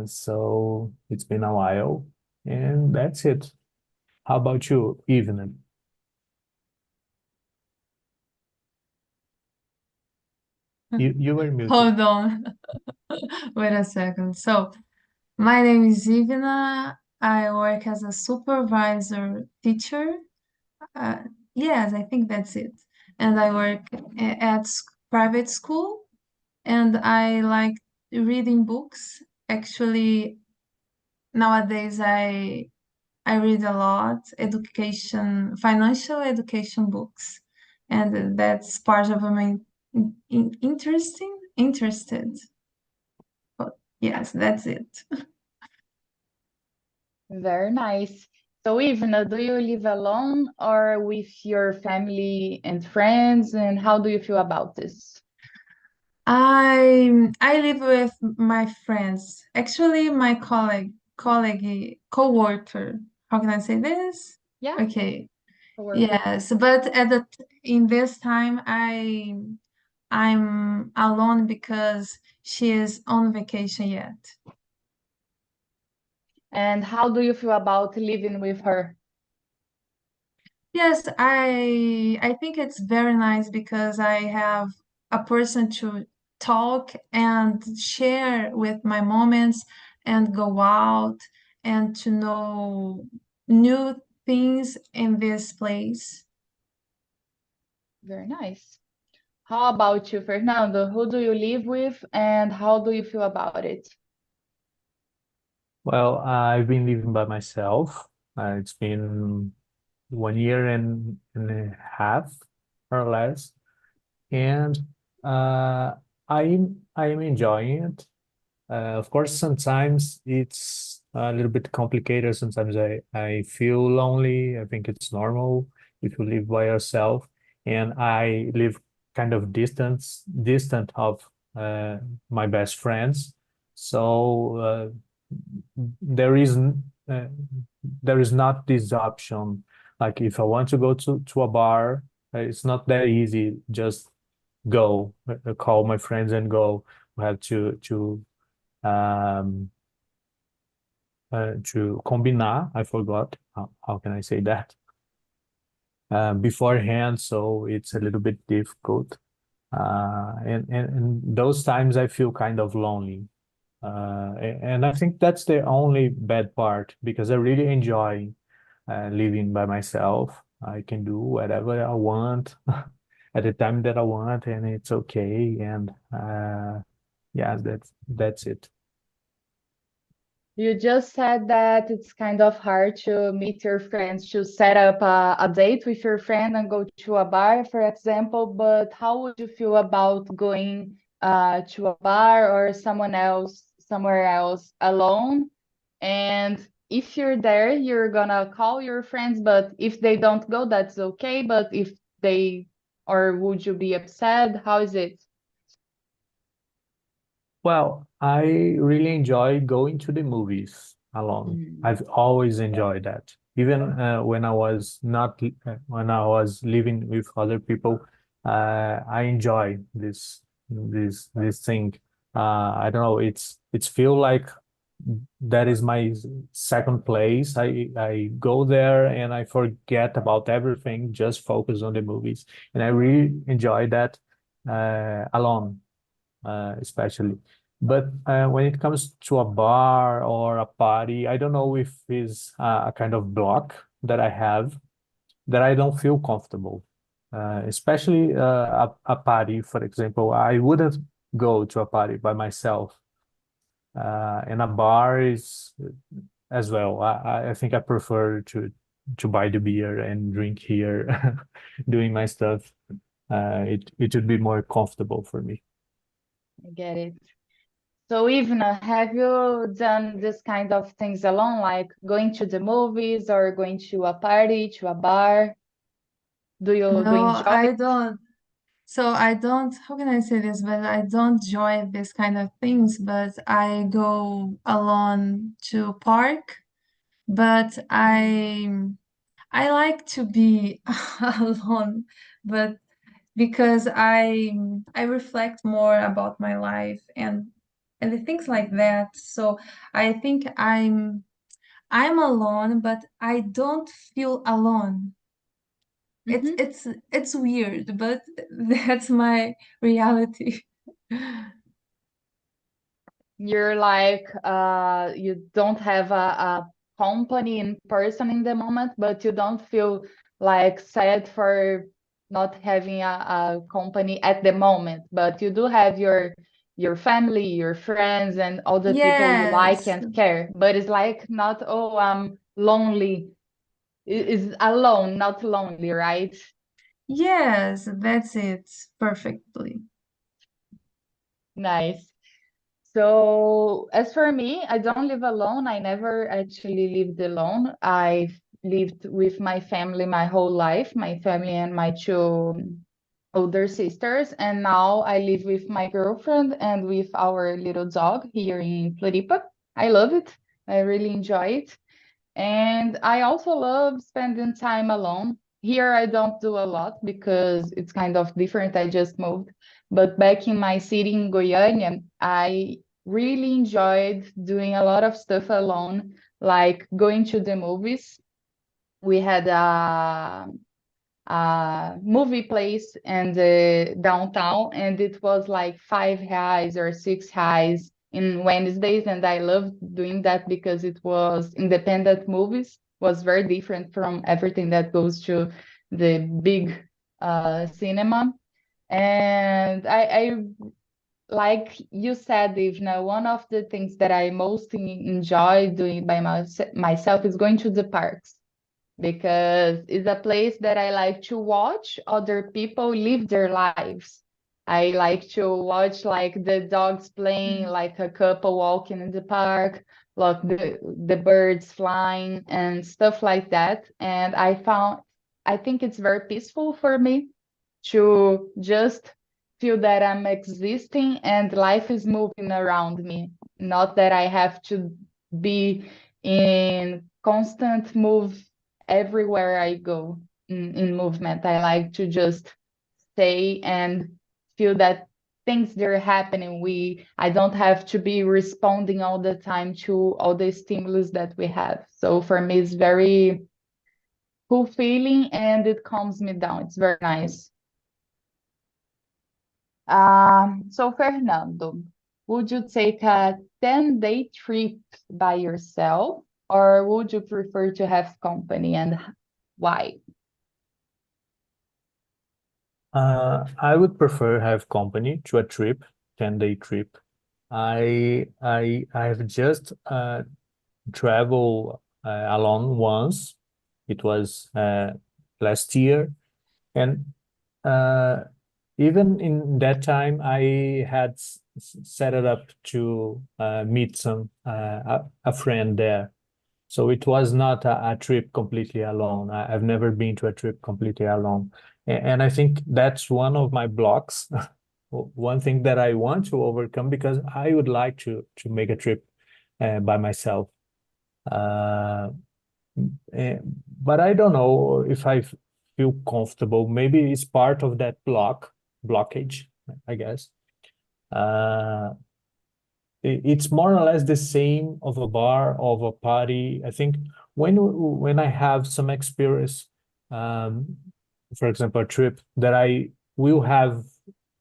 So it's been a while, and that's it. How about you, Evelyn? You were muted. Hold on. Wait a second. So, my name is Ivana. I work as a supervisor teacher. Uh, yes, I think that's it. And I work at private school, and I like reading books. Actually, nowadays I read a lot education, financial education books, and that's part of my interested. But yes, that's it. Very nice. So, Ivna, do you live alone or with your family and friends? And how do you feel about this? I live with my friends. Actually, my co-worker. How can I say this? Yeah, Okay. coworker. Yes, but in this time I'm alone because she is on vacation yet. And how do you feel about living with her? Yes, I think it's very nice because I have a person to talk and share with my moments and go out and to know new things in this place. Very nice. How about you, Fernando? Who do you live with and how do you feel about it? Well, I've been living by myself. It's been 1 year and a half or less, and uh, I'm enjoying it. Of course, sometimes it's a little bit complicated. Sometimes I feel lonely. I think it's normal if you live by yourself. And I live kind of distant of uh, my best friends. So there isn't there is not this option. Like if I want to go to a bar, it's not that easy. Just go, call my friends and go. We have um, to combinar. I forgot how can I say that beforehand, so it's a little bit difficult. And those times I feel kind of lonely. And I think that's the only bad part because I really enjoy living by myself. I can do whatever I want at the time that I want, and it's okay. And yeah, that's it. You just said that it's kind of hard to meet your friends, to set up a date with your friend and go to a bar, for example. But how would you feel about going to a bar or somewhere else alone? And if you're there, you're gonna call your friends, but if they don't go, that's okay. But if they, or would you be upset? How is it? Well, I really enjoy going to the movies alone. Mhm. I've always enjoyed that. Even when I was not when I was living with other people, I enjoy this thing. I don't know. It's feel like that is my second place. I go there and I forget about everything, just focus on the movies, and I really enjoy that alone especially. But when it comes to a bar or a party, I don't know if it's a kind of block that I have that I don't feel comfortable. Especially a party, for example, I wouldn't go to a party by myself. And a bar is as well. I think I prefer to buy the beer and drink here, doing my stuff. It would be more comfortable for me. I get it. So, Ivna, have you done this kind of things alone, like going to the movies or going to a party, to a bar? Do you No, enjoy? I don't. So I don't, how can I say this? But I don't enjoy this kind of things, but I go alone to park, but I like to be alone, but because I reflect more about my life and and things like that. So I think I'm alone, but I don't feel alone. It's Mhm. it's it's weird, but that's my reality. You're like you don't have a company in person in the moment, but you don't feel like sad for not having a company at the moment. But you do have your family, your friends, and all the people you like Yes, and care. But it's like not, oh, I'm lonely. It's alone, not lonely, right? yes, that's it perfectly. Nice. So, as for me, I don't live alone. I never actually lived alone. I've lived with my family my whole life, my family and my two older sisters. And now I live with my girlfriend and with our little dog here in Floripa. I love it. I really enjoy it. And I also love spending time alone. Here, I don't do a lot because it's kind of different. I just moved. But back in my city in Goiânia, I really enjoyed doing a lot of stuff alone, like going to the movies. We had a movie place in the downtown, and it was like R$ 5 or R$ 6 in Wednesdays, and I loved doing that because it was independent movies, was very different from everything that goes to the big cinema. And I like you said, Ivna, one of the things that I most enjoy doing by myself is going to the parks because it's a place that I like to watch other people live their lives. I like to watch like the dogs playing, like a couple walking in the park, like the birds flying and stuff like that. And I think it's very peaceful for me to just feel that I'm existing and life is moving around me, not that I have to be in constant move everywhere I go in movement. I like to just stay and feel that things that are happening. I don't have to be responding all the time to all the stimulus that we have. So for me, it's very fulfilling and it calms me down. It's very nice. So Fernando, would you take a 10-day trip by yourself or would you prefer to have company and why? I would prefer have company to a trip, 10-day trip. I have just traveled alone once. It was last year, and uh, even in that time, I had set it up to meet a friend there. So it was not a trip completely alone. I've never been to a trip completely alone. And I think that's one of my blocks. One thing that I want to overcome because I would like to make a trip by myself. Uh, but I don't know if I feel comfortable. Maybe it's part of that blockage, I guess. Uh, it's more or less the same of a bar, of a party. I think when I have some experience, um, for example, a trip that I will have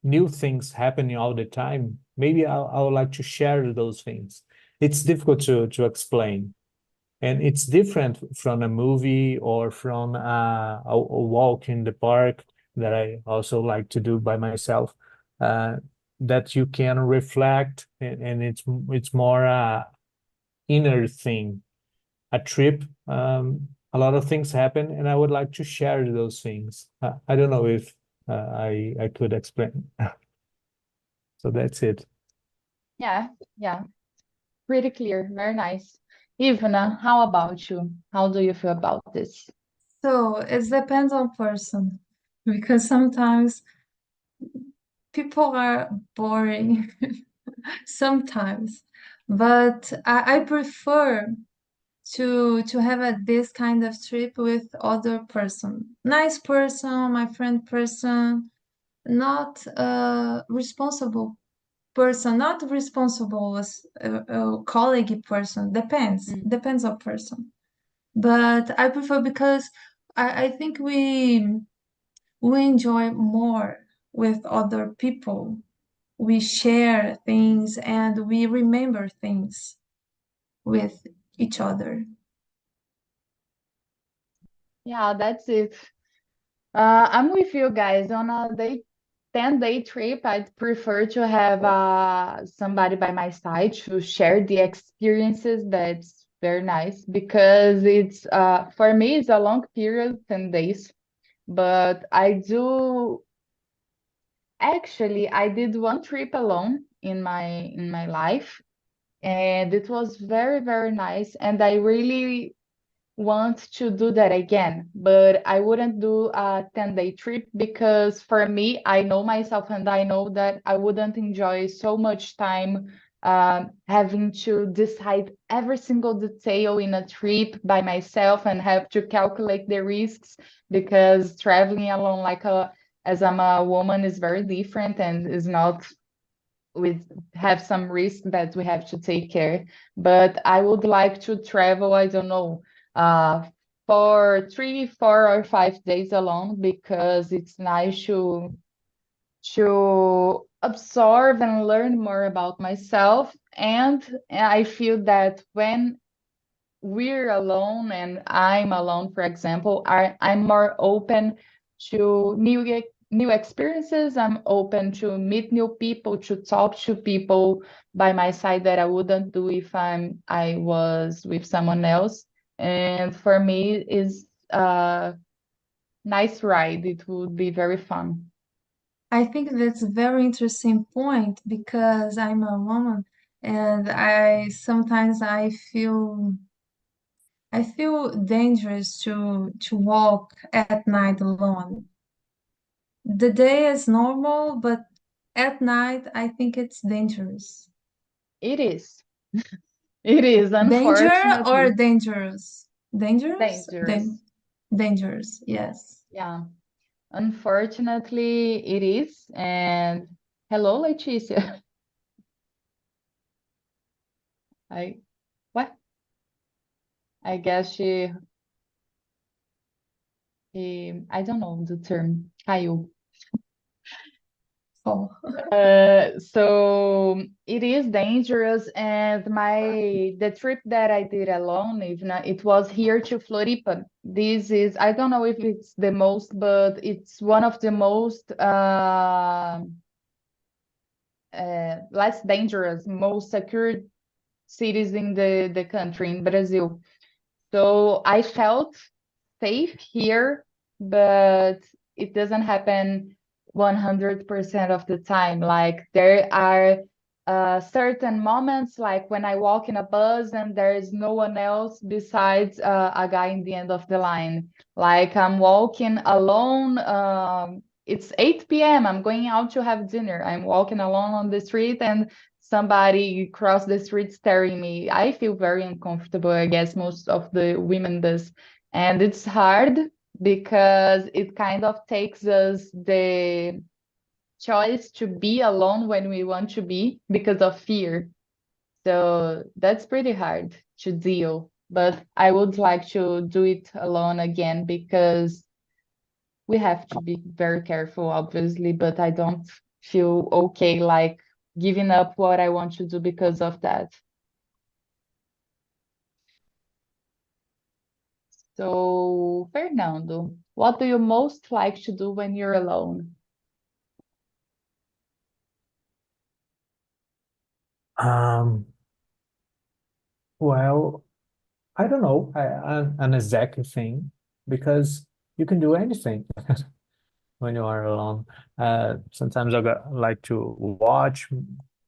new things happening all the time, maybe I would like to share those things. It's difficult to explain. And it's different from a movie or from a walk in the park that I also like to do by myself. Uh, that you can reflect, and it's more inner thing. A trip, a lot of things happen, and I would like to share those things. I don't know if I could explain. So that's it. Yeah, yeah, pretty clear. Very nice. Ivana, how about you? How do you feel about this? So it depends on person because sometimes people are boring sometimes, but I prefer to have this kind of trip with other person, nice person, my friend person, not responsible person, not responsible as a colleague person. Depends. Mm. Depends on person. But I prefer because I think we enjoy more with other people. We share things and we remember things with each other. Yeah, that's it. I'm with you guys. On a 10-day trip, I'd prefer to have somebody by my side to share the experiences. That's very nice because it's for me it's a long period, 10 days. But I did one trip alone in my life, and it was very, very nice. And I really want to do that again, but I wouldn't do a 10-day trip because for me, I know myself and I know that I wouldn't enjoy so much time having to decide every single detail in a trip by myself and have to calculate the risks because traveling alone as I'm a woman is very different and is not with have some risk that we have to take care. But I would like to travel, I don't know, uh, for 3, 4 or 5 days alone because it's nice to absorb and learn more about myself. And I feel that when we're alone and I'm alone, for example, I'm more open to new experiences. I'm open to meet new people, to talk to people by my side that I wouldn't do if I was with someone else. And for me, is a nice ride. It would be very fun. I think that's a very interesting point because I'm a woman and I feel dangerous to walk at night alone. The day is normal, but at night I think it's dangerous. It is. It is, Danger or unfortunately, dangerous? Dangerous? dangerous. Dangerous, yes. Yeah. Unfortunately, it is. And hello, Leticia. I what? I guess I don't know the term. Caiu. Oh, So it is dangerous, and the trip that I did alone, even it was here to Floripa. This is I don't know if it's the most, but it's one of the most less dangerous, most secure cities in the country in Brazil. So I felt safe here, but it doesn't happen 100% of the time. Like there are certain moments, like when I walk in a bus and there is no one else besides a guy in the end of the line. Like I'm walking alone. It's 8 p.m. I'm going out to have dinner. I'm walking alone on the street and somebody cross the street staring me. I feel very uncomfortable. I guess most of the women does. And it's hard because it kind of takes us the choice to be alone when we want to be because of fear. So that's pretty hard to deal. But I would like to do it alone again because we have to be very careful, obviously, but I don't feel okay like giving up what I want to do because of that. So, Fernando, what do you most like to do when you're alone? Um, well, I don't know, an exact thing because you can do anything when you are alone. Sometimes like to watch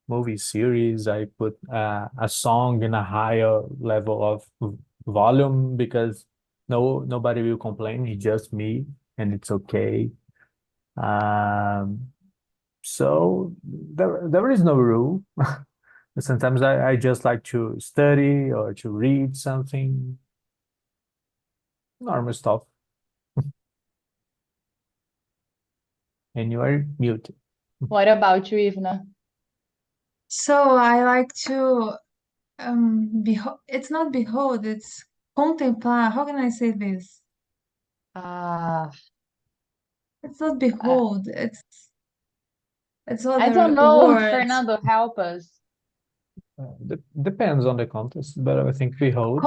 movie series. I put a song in a higher level of volume because nobody will complain. It's just me, and it's okay. Um, so there is no rule. Sometimes I just like to study or to read something, normal stuff, and you are muted. What about you, Ivna? So I like to behold. It's not behold. It's contemplar. How can I say this? Uh, It's not I, behold. It's I don't other know. word. Fernando, help us. Depends on the context, but I think we hold.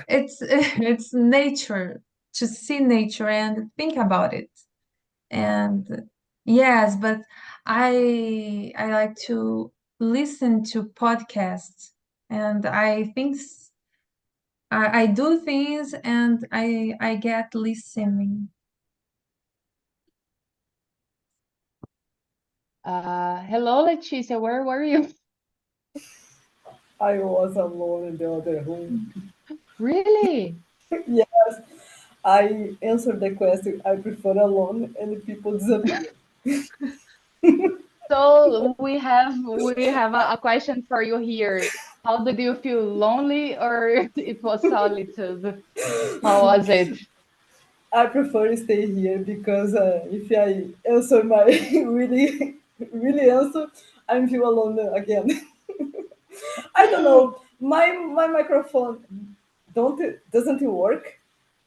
It's nature, to see nature and think about it. And yes, but I like to listen to podcasts, and I do things and I get listening. Hello, Leticia. Where were you? I was alone in the other room. Really? Yes, I answered the question. I prefer alone, and the people disappear. So we have a question for you here. How did you feel? Lonely or it was solitude? How was it? I prefer to stay here because if I answer my really answer, I feel alone again. I don't know. My microphone don't doesn't work,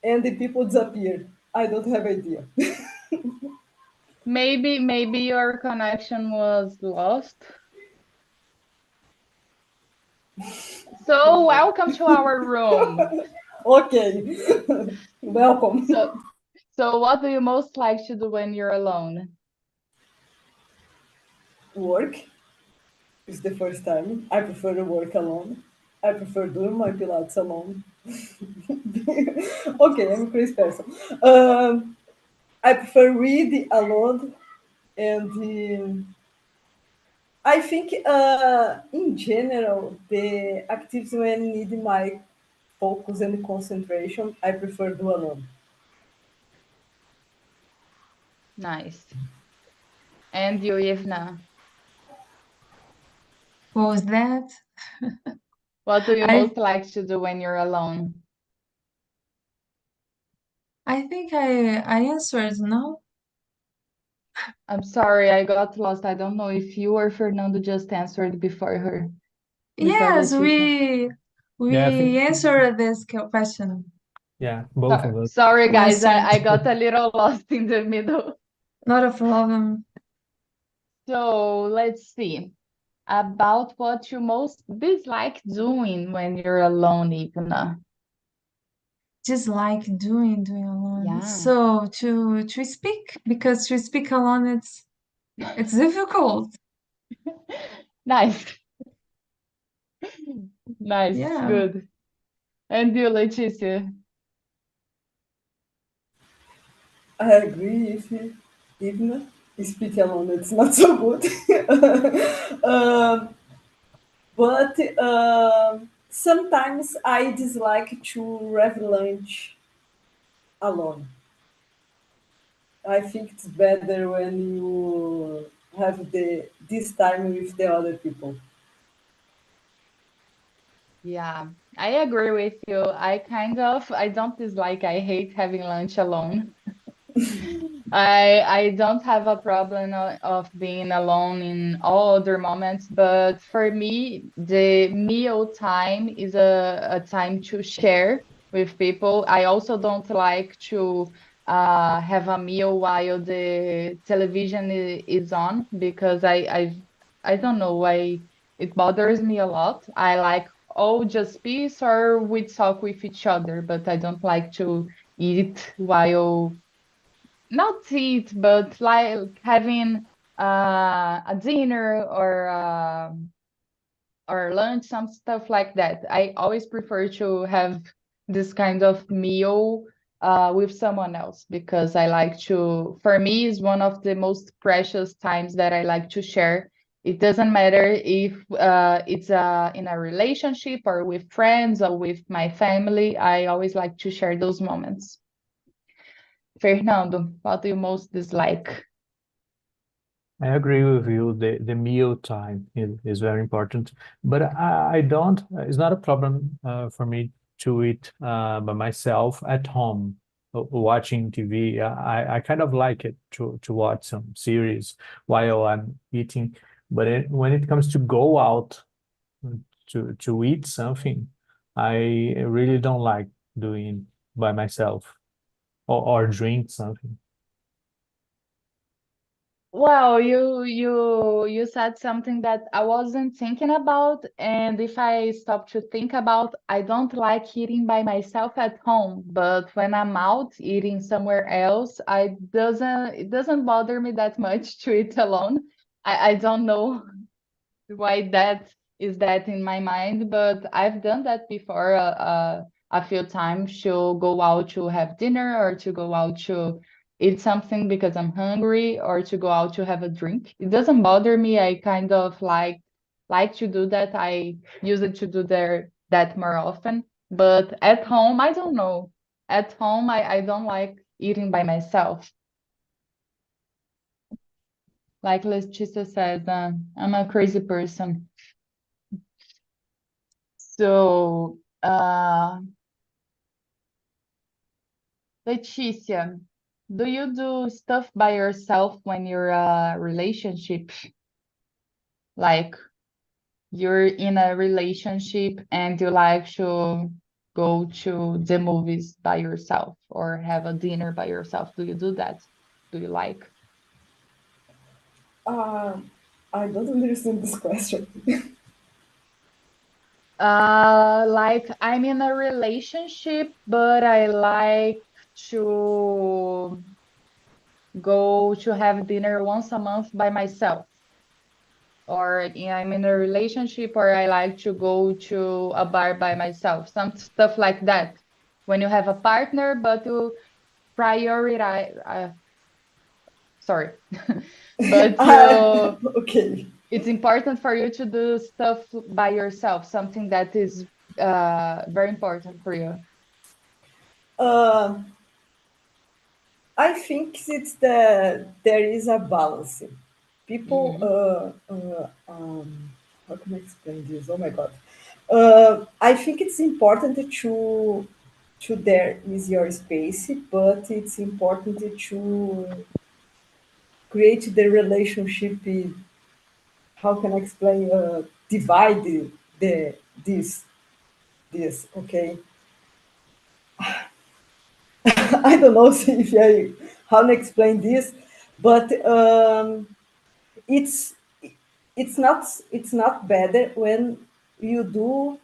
and the people disappear. I don't have idea. Maybe your connection was lost. So welcome to our room. Okay, welcome. So so what do you most like to do when you're alone? Work is the first time. I prefer to work alone. I prefer doing my Pilates alone. Okay, I'm a crazy person. I prefer read alone, and I think in general the activities when I need my focus and concentration, I prefer do alone. Nice. And you, Ivna, What was that? what do you I most like to do when you're alone? I think I answered no. I'm sorry, I got lost. I don't know if you or Fernando just answered before her, before Yes, Leticia. Yeah, I we think, answered this question. yeah, both of us. Sorry, We guys, answered. I got a little lost in the middle. Not a problem. So let's see. About what you most dislike doing when you're alone, Ivna. Just like doing alone. Yeah, So to speak, because to speak alone it's difficult. nice, nice, Yeah. good. And you, Leticia? I agree if even speak alone, it's not so good. um, but sometimes I dislike to have lunch alone. I think it's better when you have this time with the other people. Yeah, I agree with you. I don't dislike, I hate having lunch alone. I don't have a problem of being alone in all other moments, but for me, the meal time is a time to share with people. I also don't like to have a meal while the television is on because I don't know, it bothers me a lot. I like oh just peace or we talk with each other, but I don't like to eat while not eat, but like having a dinner or lunch, some stuff like that. I always prefer to have this kind of meal with someone else because I like to, for me, is one of the most precious times that I like to share. It doesn't matter if it's in a relationship or with friends or with my family. I always like to share those moments. Fernando, what do you most dislike? I agree with you. The meal time is very important, but I don't. It's not a problem for me to eat by myself at home, watching TV. I kind of like it to watch some series while I'm eating, But when it comes to go out to eat something, I really don't like doing by myself or drink something. Well, you said something that I wasn't thinking about, and if I stop to think about, I don't like eating by myself at home, but when I'm out eating somewhere else, it doesn't bother me that much to eat alone. I don't know why that in my mind, but I've done that before a few times to go out to have dinner or to go out to eat something because I'm hungry or to go out to have a drink. It doesn't bother me. I kind of like to do that. I use it to do that more often. But at home, I don't know. At home, I don't like eating by myself. Like Leticia said, I'm a crazy person. So, Leticia, do you do stuff by yourself when you're a relationship? Like you're in a relationship and you like to go to the movies by yourself or have a dinner by yourself. Do you do that? Do you like? I don't understand this question. Like I'm in a relationship, but I like to go to have dinner once a month by myself. Or I'm in a relationship, or I like to go to a bar by myself, some stuff like that. When you have a partner, but you prioritize, sorry, but Okay. it's important for you to do stuff by yourself, something that is very important for you. Uh, I think it's that there is a balance. People, Mhm. how can I explain this? Oh my God. I think it's important to there is your space, but it's important to create the relationship. How can I explain? Divide the this this. Okay. I don't know if I how to explain this, but it's it's not better when you do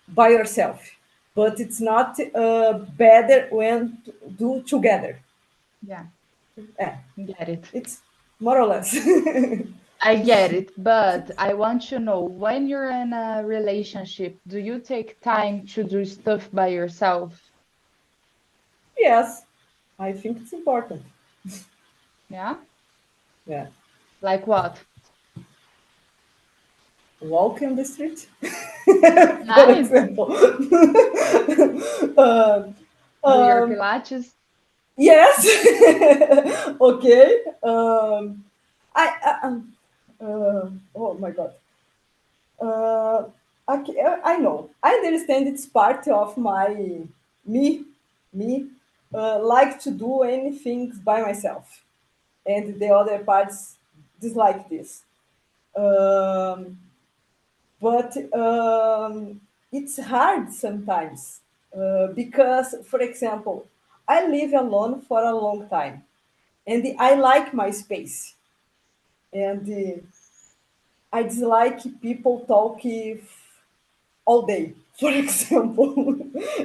by yourself, but it's not better when do together. Yeah, Yeah, get it. it's more or less. I get it, but I want to know when you're in a relationship, do you take time to do stuff by yourself? Yes, I think it's important. Yeah? Yeah, Like what? walk in the street, for Nice. example. uh, Do your um, Pilates? yes. Okay. Oh my God. Uh, I know. I understand it's part of my me me like to do anything by myself, and the other parts dislike this. Um, but it's hard sometimes because, for example, I live alone for a long time, and I like my space, and I dislike people talking all day, for example.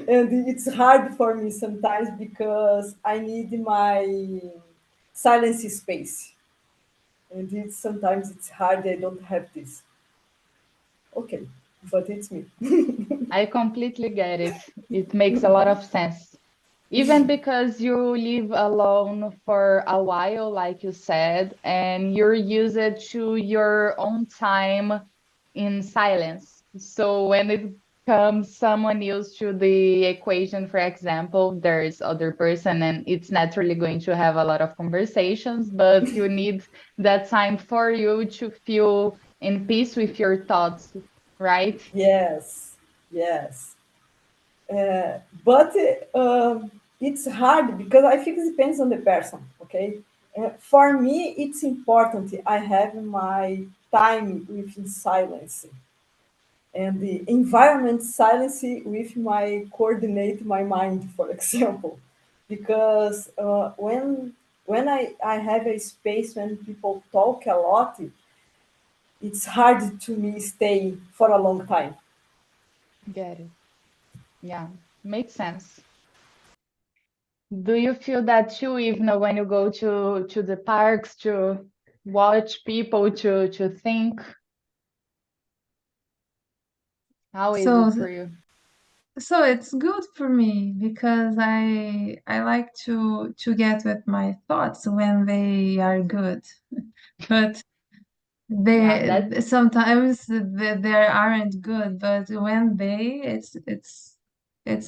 And it's hard for me sometimes because I need my silence space. And sometimes it's hard, I don't have this. Okay, but it's me. I completely get it. It makes a lot of sense. Even because you live alone for a while, like you said, and you're used to your own time in silence. So when it comes someone else to the equation, for example, there's other person and it's naturally going to have a lot of conversations, but you need that time for you to feel in peace with your thoughts, right? Yes, yes. But it's hard because I think it depends on the person, okay? For me, it's important. I have my time within silence and the environment silence with my coordinate my mind, for example, because when I have a space when people talk a lot, it's hard to me stay for a long time. Get it. Yeah, makes sense. Do you feel that too, even when you go to the parks to watch people to think? How is So it for you? so it's good for me because I like to get with my thoughts when they are good. But Yeah, they that sometimes they aren't good, but when it's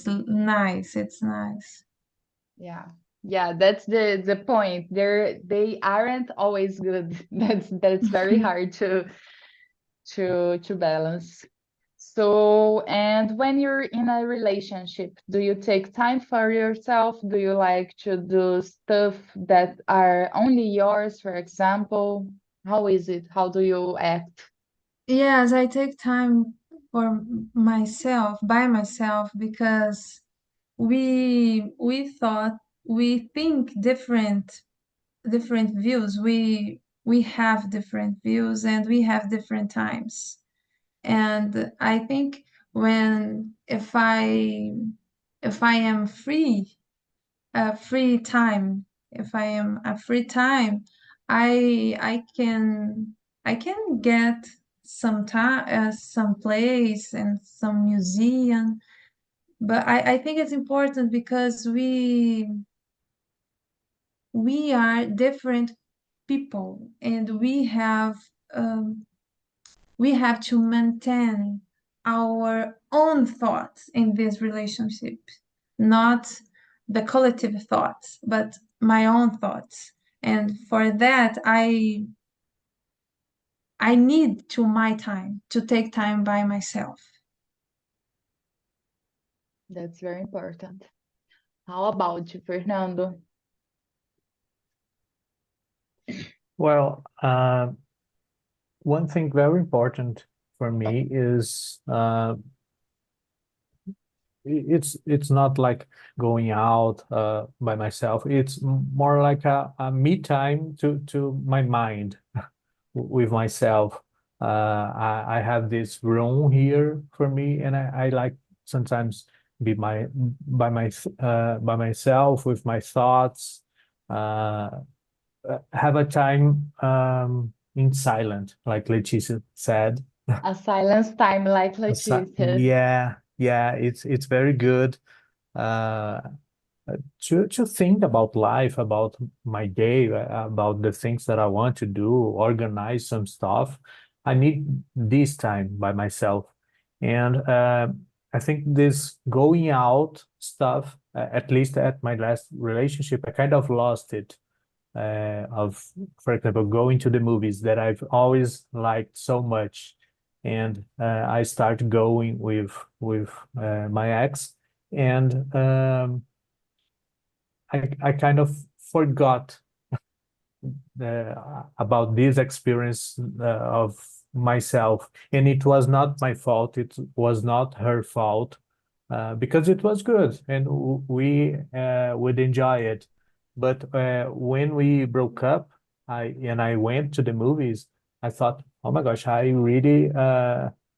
nice. It's nice. yeah. Yeah, that's the point. They aren't always good. That's very hard to balance. So, and when you're in a relationship, do you take time for yourself? Do you like to do stuff that are only yours, for example? How is it? How do you act? Yes, I take time for myself, by myself, because we thought we think different views. We have different views and we have different times. And I think when if I am free, free time, if I am a free time, I can get some time, some place and some museum. But I think it's important because we are different people and um, we have to maintain our own thoughts in this relationship, not the collective thoughts, but my own thoughts. And for that, I need to my time to take time by myself. That's very important. How about you, Fernando? Well, one thing very important for me is it's not like going out by myself. It's more like a me time to my mind with myself. I have this room here for me, and I like sometimes be by myself with my thoughts. Uh, have a time in silent, like Leticia said. A silence time like Leticia. Yeah, yeah, it's very good uh, to think about life, about my day, about the things that I want to do, organize some stuff. I need this time by myself, and I think this going out stuff, at least at my last relationship, I kind of lost it. Of, for example, going to the movies that I've always liked so much, and I started going with my ex, and I kind of forgot about this experience of myself, and it was not my fault. It was not her fault because it was good, and we would enjoy it. But when we broke up, I went to the movies. I thought, oh my gosh, I really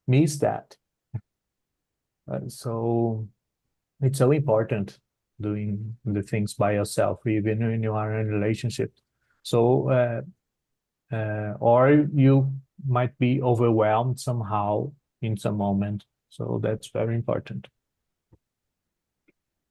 miss that. So it's so important doing the things by yourself, even when you are in a relationship. So, or you might be overwhelmed somehow in some moment. So that's very important.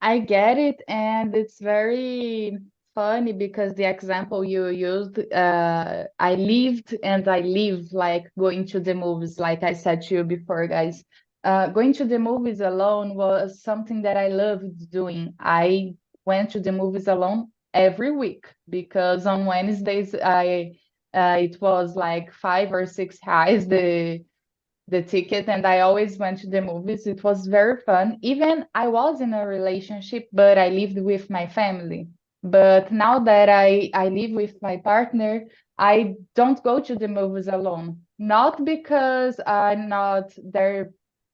I get it, and it's very funny because the example you used, I lived and I live like going to the movies, like I said to you before, guys. Going to the movies alone was something that I loved doing. I went to the movies alone every week because on Wednesdays it was like 5 or 6 highs the ticket, and I always went to the movies. It was very fun. Even I was in a relationship, but I lived with my family. But now that I live with my partner, I don't go to the movies alone. Not because I'm not there,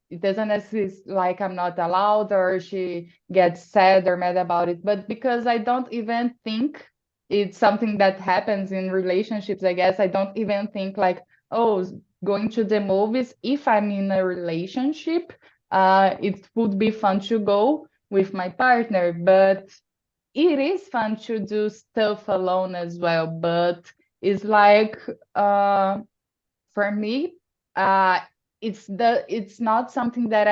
it doesn't exist like I'm not allowed or she gets sad or mad about it, but because I don't even think it's something that happens in relationships, I guess. I don't even think like, oh, going to the movies, if I'm in a relationship, it would be fun to go with my partner, but it is fun to do stuff alone as well. But it's like, for me, uh, it's not something that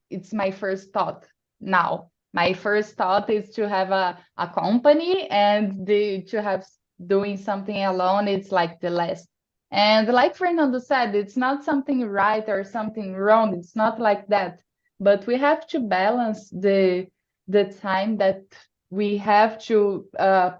it's my first thought now. My first thought is to have a company, and to have doing something alone, it's like the last. And like Fernando said, it's not something right or something wrong. It's not like that. But we have to balance the time that we have to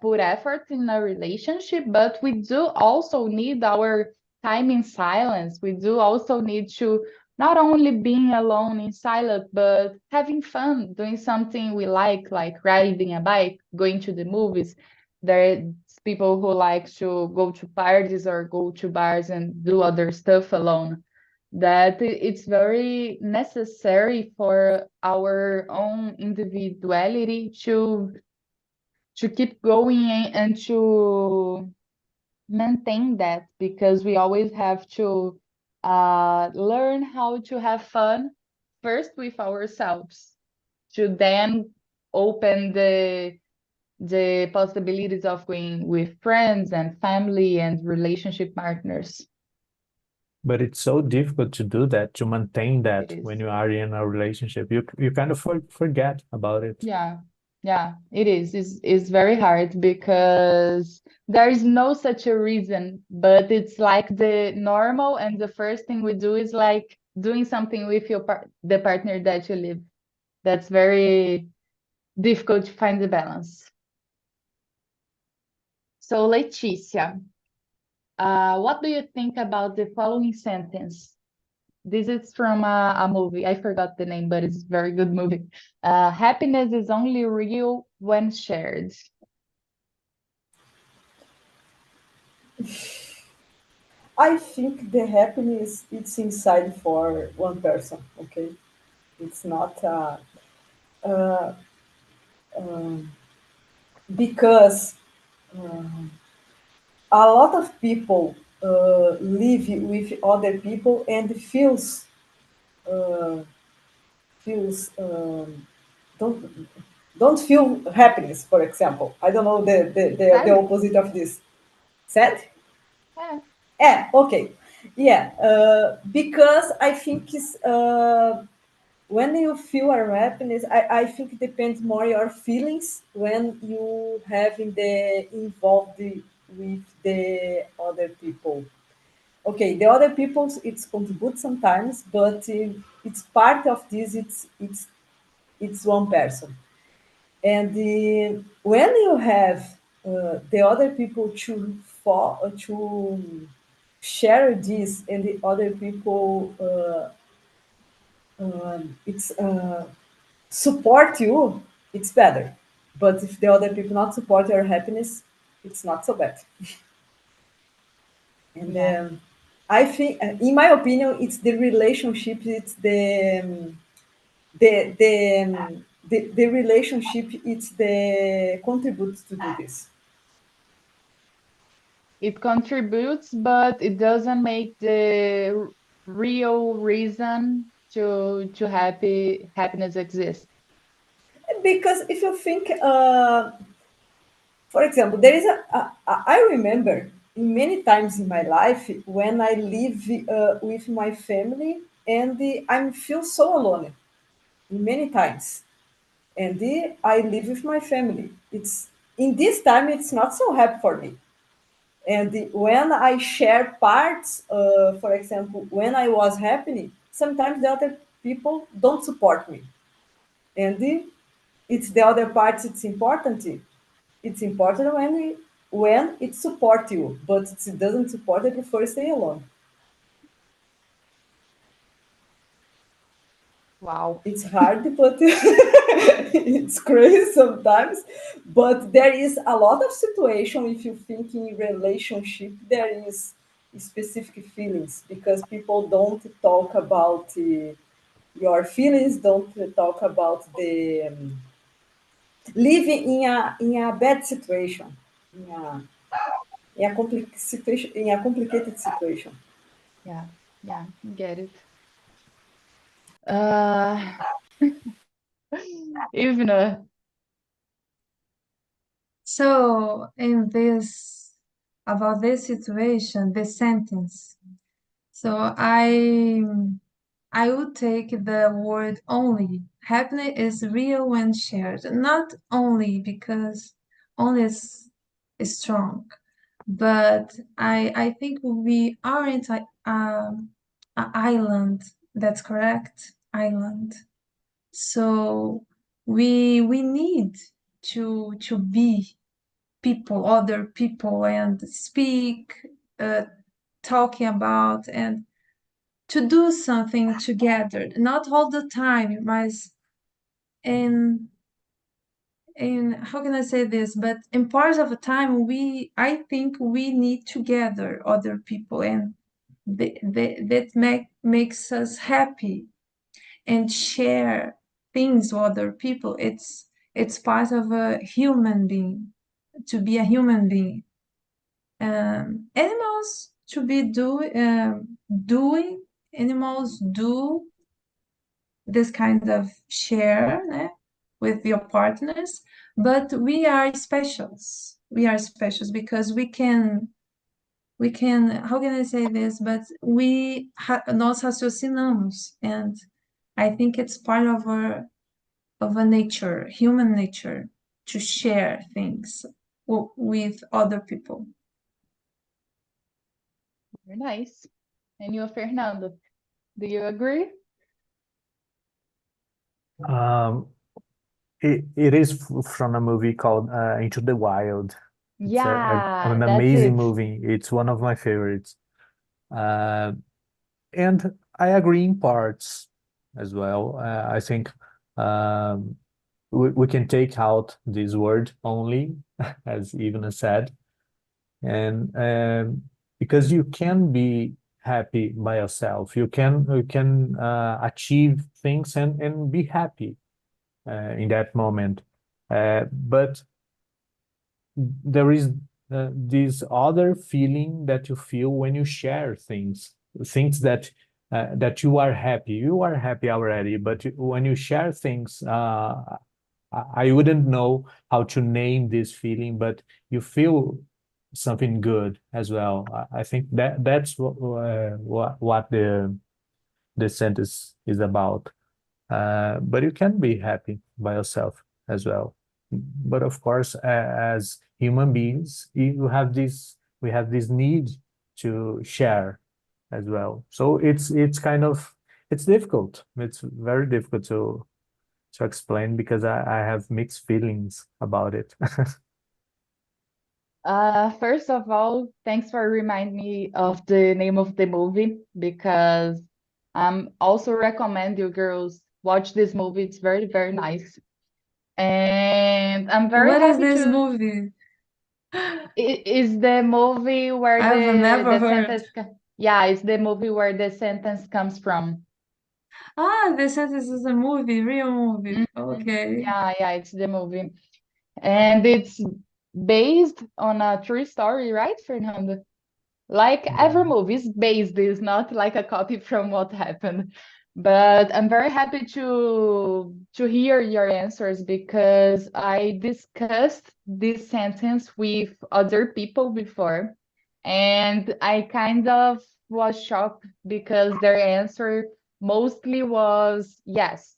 put effort in a relationship, but we do also need our time in silence. We do also need to not only being alone in silence, but having fun, doing something we like riding a bike, going to the movies. There's people who like to go to parties or go to bars and do other stuff alone. That it's very necessary for our own individuality to keep going and to maintain that, because we always have to learn how to have fun first with ourselves, to then open the possibilities of going with friends and family and relationship partners. But it's so difficult to do that, to maintain It that is. when you are in a relationship. You kind of forget about it. Yeah, it is. It's very hard because there is no such a reason, but it's like the normal, and the first thing we do is like doing something with the partner that you live. That's very difficult to find the balance. So, Leticia, what do you think about the following sentence? This is from a movie. I forgot the name, but it's a very good movie. Happiness is only real when shared. I think the happiness it's inside for one person. Okay, it's not uh, um, because a lot of people live with other people and uh, feels don't don't feel happiness. For example, I don't know the Sad? opposite of this. Sad? Yeah. Yeah. Okay. Yeah. Because I think it's, when you feel a happiness, I think it depends more your feelings when you having the involved with the other people. Okay, the other people it's contribute sometimes, but it's part of this. It's one person, and when you have the other people to share this, and the other people it's support you, it's better. But if the other people not support your happiness, it's not so bad. And Yeah. I think, in my opinion, it's the relationship. It's the relationship. It's the contributes to do this. It contributes, but it doesn't make the real reason to happiness exist. Because if you think, for example, there is I remember many times in my life when I live with my family, and I feel so alone many times. And I live with my family. It's in this time it's not so happy for me. And when I share parts, for example, when I was happy, sometimes the other people don't support me, and it's the other parts. It's important. It's important when it supports you, but it doesn't support. I prefer stay alone. Wow. It's hard, but it's crazy sometimes. But there is a lot of situation. If you think in relationship, there is specific feelings because people don't talk about your feelings, don't talk about the living in a bad situation, in a situation, in a complicated situation. Yeah, yeah, get it. Uh, Ivna, So in this about this situation, this sentence. So I would take the word only. Happiness is real when shared, not only because only is strong, but I think we aren't a island. That's correct, island. So we need to be people, other people, and speak, talking about, and to do something together. Not all the time, but in how can I say this? But in parts of the time, I think we need together other people, and that makes us happy and share things with other people. It's part of a human being, to be a human being. Animals to be doing, animals do this kind of share, né, with your partners, but we are specials. We are specials because we can, how can I say this? But nós raciocinamos, and I think it's part of a nature, human nature, to share things with other people. very nice. And you, Fernando, do you agree? Um, it is from a movie called Into the Wild. It's Yeah, an that's amazing it. movie. It's one of my favorites. Uh, and I agree in parts as well. I think um, we can take out this word only, as Ivana said, and because you can be happy by yourself, you can achieve things and be happy in that moment. But there is this other feeling that you feel when you share things that you are happy. You are happy already, but when you share things, I wouldn't know how to name this feeling, but you feel something good as well. I think that's what the sentence is about. But you can be happy by yourself as well. But of course, as human beings, we have this need to share as well. So it's kind of it's difficult. It's very difficult to explain because I have mixed feelings about it. First of all, thanks for reminding me of the name of the movie because also recommend you girls watch this movie. It's very, very nice. And I'm very What is happy this to movie? it is the movie where I've never the heard. yeah, it's the movie where the sentence comes from. Ah, the sentence is a movie, real movie. Mhm. Okay. Yeah, it's the movie. And it's based on a true story, right, Fernando? Like Yeah. every movie is based, is not like a copy from what happened. But I'm very happy to hear your answers because I discussed this sentence with other people before, and I kind of was shocked because their answer mostly was yes,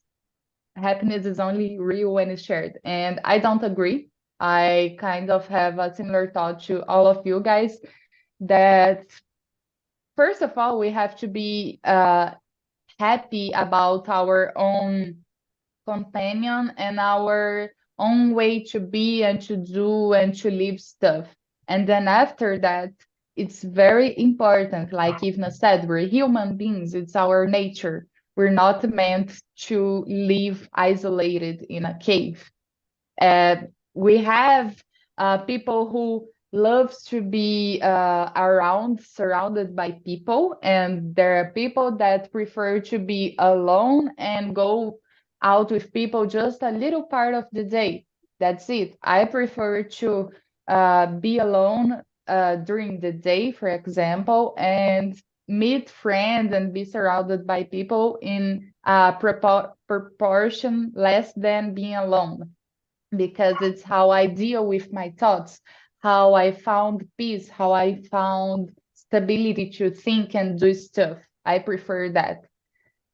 happiness is only real when it's shared. And I don't agree. I kind of have a similar thought to all of you guys that first of all, we have to be happy about our own companion and our own way to be and to do and to live stuff. And then after that, it's very important. Like Ivna said, we're human beings, it's our nature. we're not meant to live isolated in a cave. We have people who loves to be surrounded by people, and there are people that prefer to be alone and go out with people just a little part of the day. That's it. I prefer to be alone during the day, for example, and meet friends and be surrounded by people in proportion less than being alone, because it's how I deal with my thoughts, how I found peace, how I found stability to think and do stuff. I prefer that.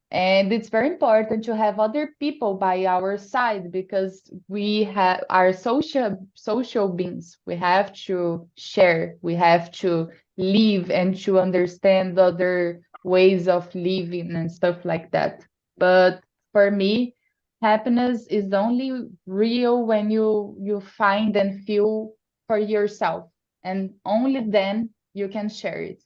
And it's very important to have other people by our side, because we are social beings. We have to share, we have to live and to understand other ways of living and stuff like that. But for me, happiness is only real when you find and feel for yourself, and only then you can share it.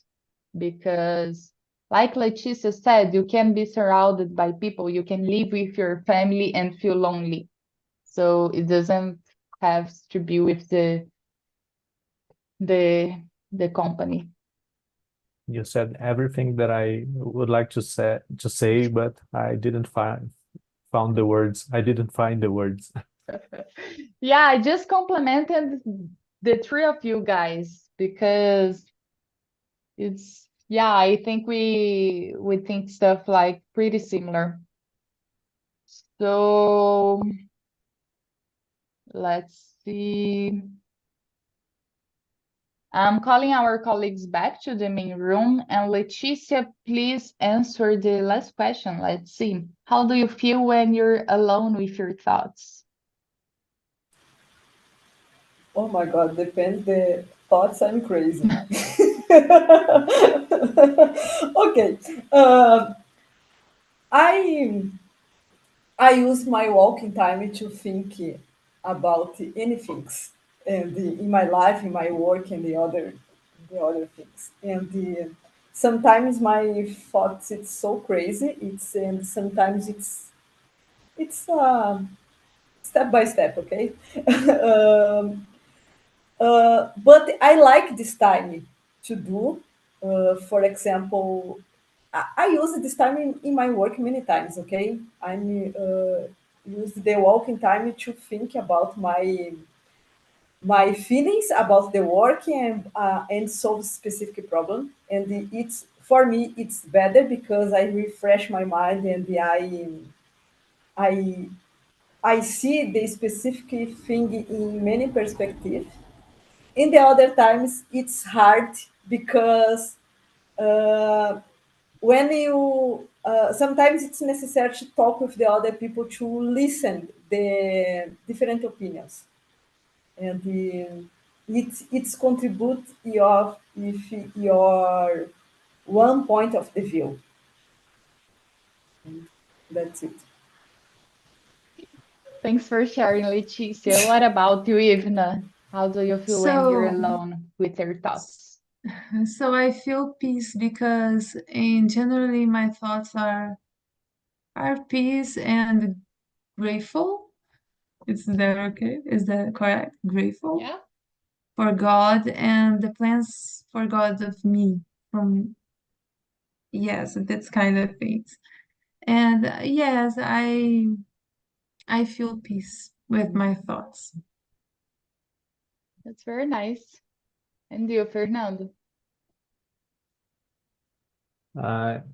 Because like Leticia said, you can be surrounded by people, you can live with your family and feel lonely. So it doesn't have to be with the the company. You said everything that I would like to say, but I didn't found the words. I didn't find the words. Yeah, I just complimented the three of you guys, because it's, yeah, I think we think stuff like pretty similar. So let's see. I'm calling our colleagues back to the main room. And Leticia, please answer the last question. Let's see. How do you feel when you're alone with your thoughts? Oh my God, depends the thoughts. I'm crazy. Okay. I I use my walking time to think about anything, and in my life, in my work, and the other things. And sometimes my thoughts it's so crazy. And sometimes it's step by step. Okay. um, but I like this time to do. For example, I use this time in my work many times. Okay, I'm use the walking time to think about my feelings about the work and solve specific problem. And it's for me it's better because I refresh my mind and I I see the specific thing in many perspectives. In the other times it's hard because uh, when you sometimes it's necessary to talk with the other people to listen the different opinions, and it's contribute your if your one point of the view. That's it. Thanks for sharing, Leticia. What about you, Ivna? How do you feel when you're So, alone with your thoughts? so I feel peace because in generally my thoughts are peace and grateful. Is that okay? Is that correct? Grateful Yeah. for God and the plans for God of me. From yes, that's kind of things. And yes, I feel peace with my thoughts. That's very nice. And you, Fernando?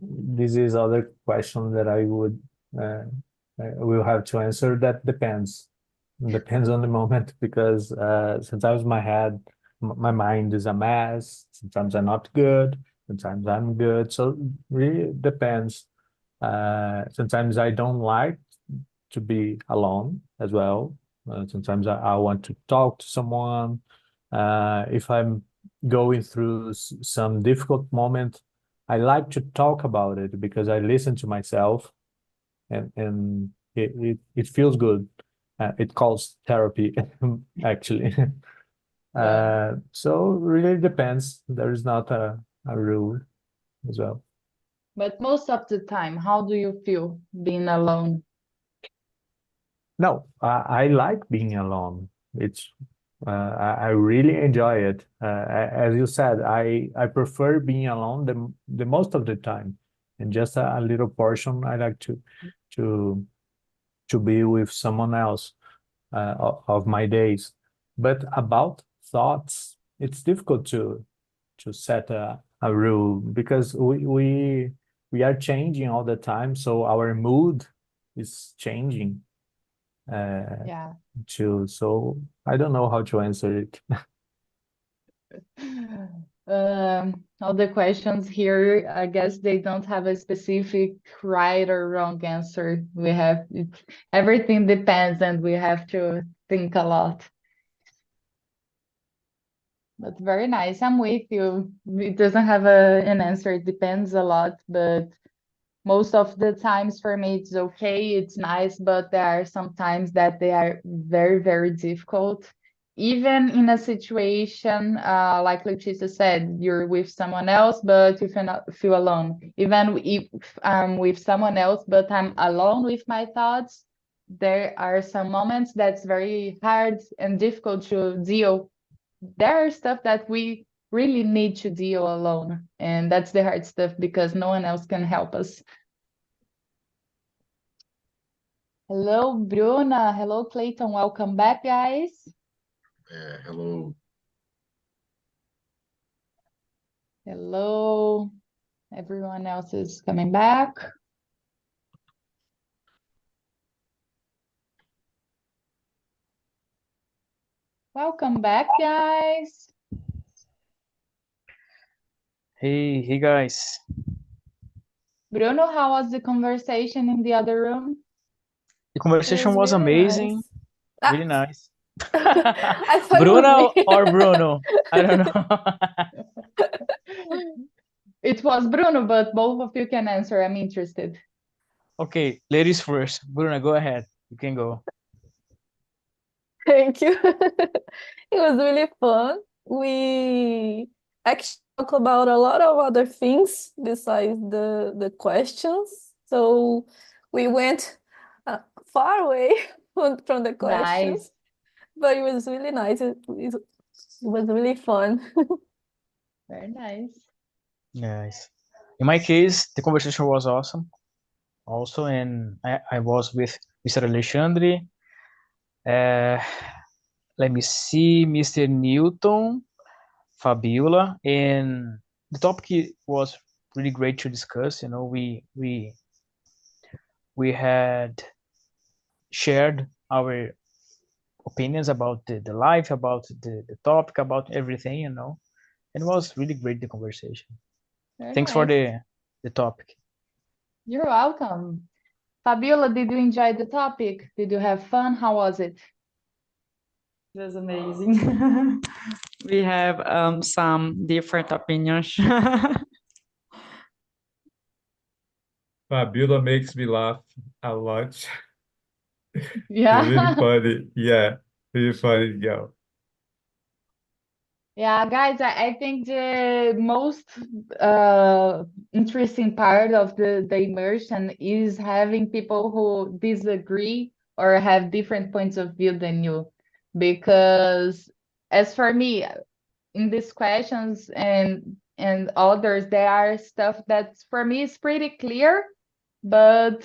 This is other question that I uh, will have to answer. That depends. Depends on the moment because sometimes my mind is a mess. Sometimes I'm not good. Sometimes I'm good. So really depends. Sometimes I don't like to be alone as well. Sometimes I want to talk to someone. If I'm going through some difficult moment, I like to talk about it because I listen to myself and it feels good. It calls therapy, actually. Yeah. So really depends. There is not a rule as well. But most of the time, how do you feel being alone? No, I like being alone. It's I really enjoy it. As you said, I prefer being alone the most of the time, and just a little portion I like to to be with someone else of my days. But about thoughts, it's difficult to set a rule because we are changing all the time, so our mood is changing Yeah. too. So I don't know how to answer it. All the questions here, I guess they don't have a specific right or wrong answer. Everything depends, and we have to think a lot. But very nice. I'm with you. It doesn't have an answer. It depends a lot, but most of the times for me it's okay, it's nice, but there are some times that they are very, very difficult. Even in a situation like Leticia said, you're with someone else, but you feel alone. Even if I'm with someone else, but I'm alone with my thoughts, there are some moments that's very hard and difficult to deal. There are stuff that we really need to deal alone, and that's the hard stuff because no one else can help us. Hello, Bruna. Hello, Clayton. Welcome back, guys. Hello. Hello. Everyone else is coming back. Welcome back, guys. Hey guys. Bruno, how was the conversation in the other room? The conversation was really amazing, nice. really nice. I thought it Bruna was me. or Bruno? I don't know. It was Bruno, but both of you can answer. I'm interested. Okay, ladies first. Bruna, go ahead. You can go. Thank you. It was really fun. We actually talk about a lot of other things besides the questions. So we went far away from the questions, Nice. but it was really nice. It was really fun. Very nice. Nice. In my case, the conversation was awesome also, and I was with Mr. Alexandre. Let me see, Mr. Newton, Fabiola, and the topic was really great to discuss. You know, we had shared our opinions about the life, about the topic, about everything, you know. And it was really great, the conversation. Very Thanks for nice. the topic. You're welcome. Fabiola, did you enjoy the topic? Did you have fun? How was it? It was amazing. We have some different opinions. Fabiola makes me laugh a lot. Yeah. Really funny. Yeah, really funny girl. Yeah, guys, I think the most interesting part of the immersion is having people who disagree or have different points of view than you. Because as for me, in these questions and others, there are stuff that for me is pretty clear, but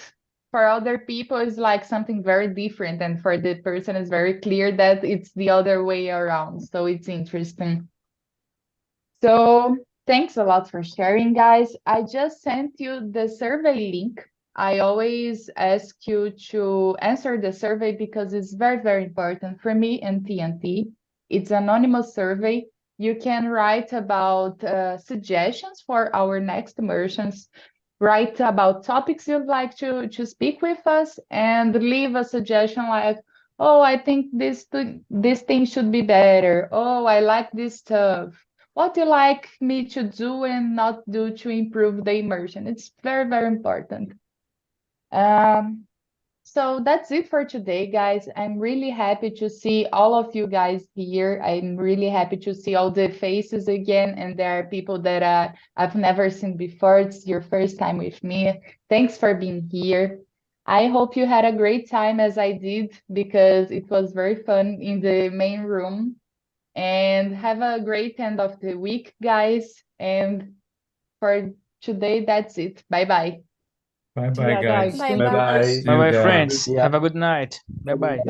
for other people it's like something very different, and for the person it's very clear that it's the other way around. So it's interesting. So thanks a lot for sharing, guys. I just sent you the survey link. I always ask you to answer the survey because it's very, very important for me and TNT. It's an anonymous survey. You can write about suggestions for our next immersions, write about topics you'd like to speak with us, and leave a suggestion like, oh, I think this thing should be better. Oh, I like this stuff. What do you like me to do and not do to improve the immersion? It's very, very important. So So that's it for today, guys. I'm really happy to see all of you guys here. I'm really happy to see all the faces again, and there are people that I've never seen before. It's your first time with me. Thanks for being here. I hope you had a great time as I did, because it was very fun in the main room. And have a great end of the week, guys. And for today, that's it. Bye-bye. Bye Yeah, bye, guys. Bye Bye bye. bye. See Bye you bye, there. friends. Yeah. Have a good night. Bye bye.